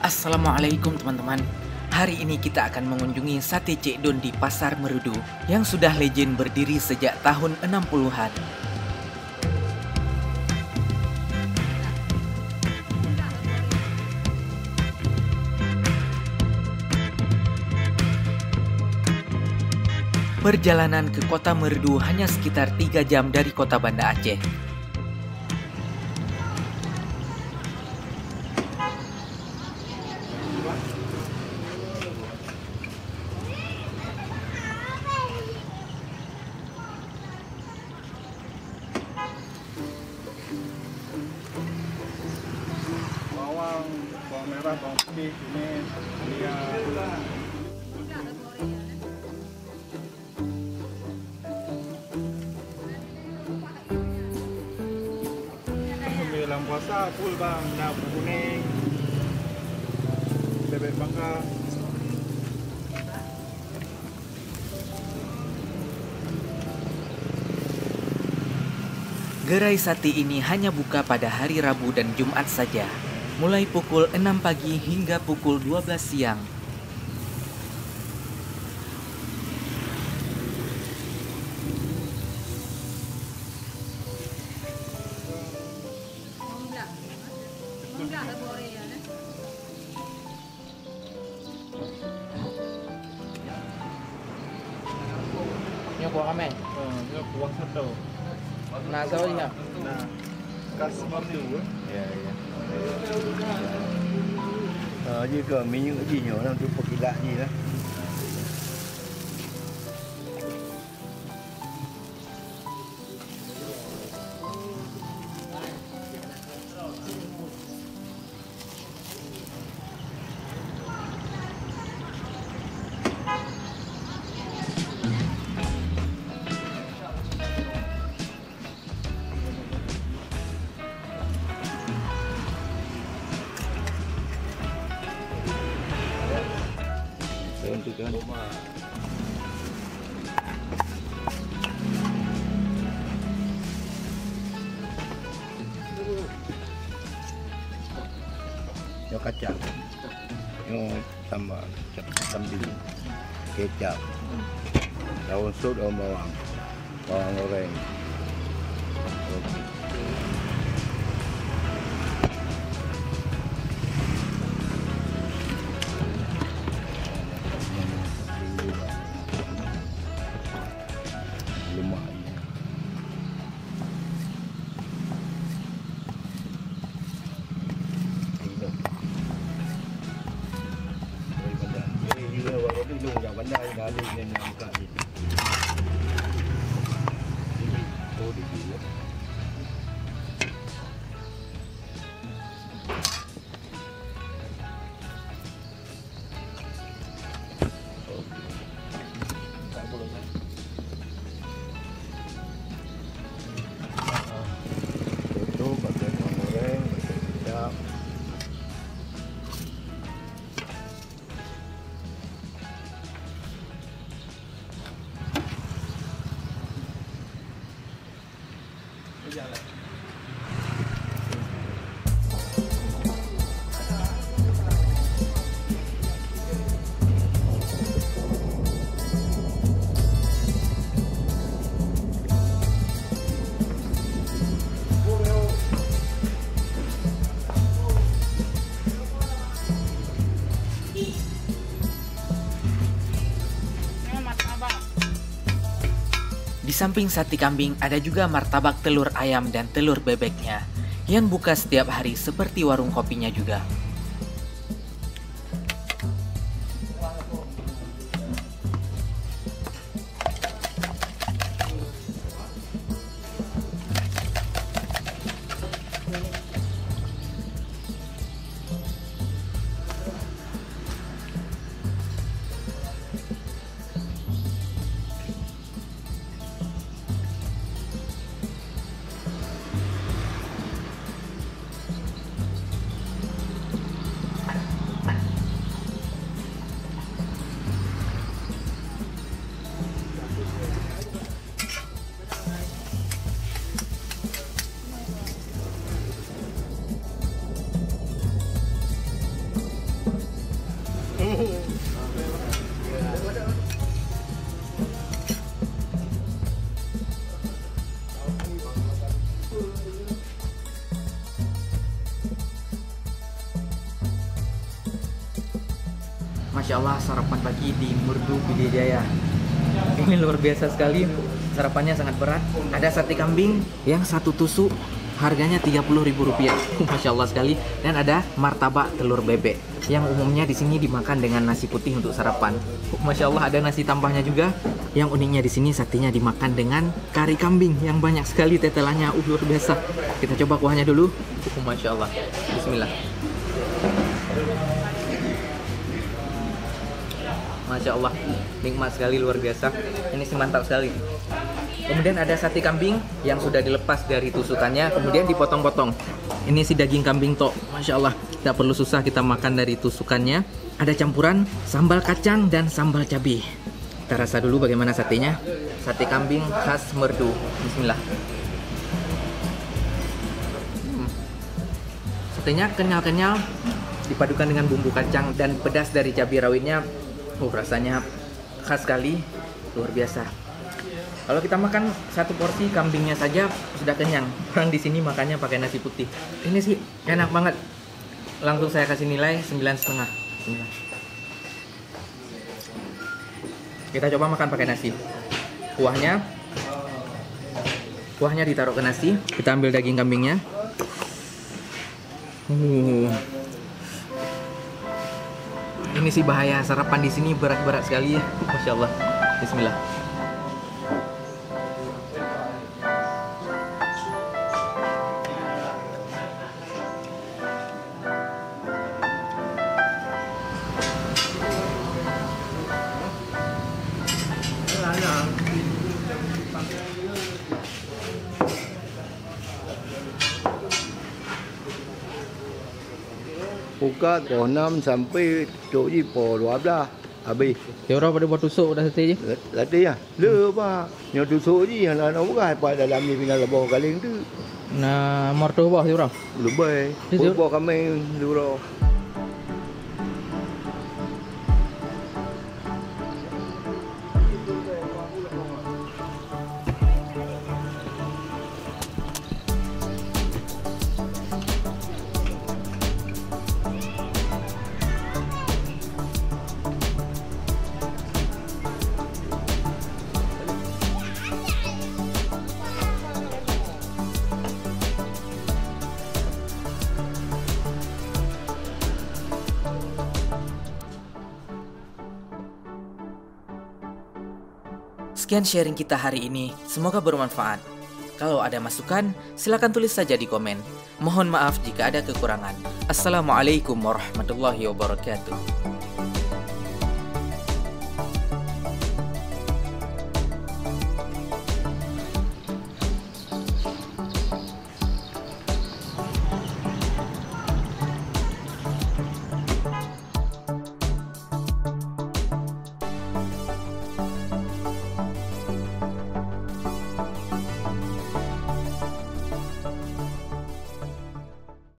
Assalamualaikum teman-teman. Hari ini kita akan mengunjungi Sate Cik Don di Pasar Merudu yang sudah legend berdiri sejak tahun 60-an. Perjalanan ke kota Merudu hanya sekitar 3 jam dari kota Banda Aceh. Bawang merah, bawang putih, kumis, lihat. Sembilan puasa full bang, daun kuning, bebek bakar. Gerai sate ini hanya buka pada hari Rabu dan Jumat saja, mulai pukul 6 pagi hingga pukul 12 siang. Nyo kuah kami. Ini kuah satu. Nah, sao đi hả? Nah, kasih bambu. Dạ, dạ. Như cờ mình những cái gì nhỏ làm tôi phục kỳ lạ gì đó. Tentukan. Cho kacang, yang tambah sambal, kecap, daun sud, daun bawang, bawang goreng. Lemak. Itu bagian bawang goreng, bagian kecap. Di samping sate kambing ada juga martabak telur ayam dan telur bebeknya yang buka setiap hari seperti warung kopinya juga. Masya Allah, sarapan pagi di Merdu Pidijaya. Ini luar biasa sekali. Sarapannya sangat berat. Ada sate kambing yang satu tusuk, harganya Rp30.000. Masya Allah sekali. Dan ada martabak telur bebek yang umumnya di sini dimakan dengan nasi putih untuk sarapan. Masya Allah, ada nasi tambahnya juga. Yang uniknya di sini satenya dimakan dengan kari kambing yang banyak sekali tetelannya. Luar biasa. Kita coba kuahnya dulu. Masya Allah. Bismillah. Masya Allah, nikmat sekali, luar biasa. Ini sih mantap sekali. Kemudian ada sate kambing yang sudah dilepas dari tusukannya, kemudian dipotong-potong. Ini si daging kambing tok, Masya Allah. Tidak perlu susah kita makan dari tusukannya. Ada campuran sambal kacang dan sambal cabai. Kita rasa dulu bagaimana satenya. Sate kambing khas Merdu. Bismillah. Satenya kenyal-kenyal, dipadukan dengan bumbu kacang dan pedas dari cabai rawitnya. Rasanya khas sekali, luar biasa. Kalau kita makan satu porsi kambingnya saja sudah kenyang. Orang di sini makannya pakai nasi putih. Ini sih enak banget. Langsung saya kasih nilai 9,5. Kita coba makan pakai nasi. Kuahnya ditaruh ke nasi. Kita ambil daging kambingnya. Ini sih bahaya, sarapan di sini berat-berat sekali ya. Masya Allah. Bismillah. Buka pukul 6 sampai Tok Ji pukul 12 habis. Dia orang pada buat tusuk dah sate je. Latih lah. Lepas nyo tusuk je yang nak bukan apa dalam ni pindah lebah kaling tu. Nah, morto bawah dia orang. Lebih. Itu? Buka kami dulu. Sekian sharing kita hari ini, semoga bermanfaat. Kalau ada masukan, silakan tulis saja di komen. Mohon maaf jika ada kekurangan. Assalamualaikum warahmatullahi wabarakatuh.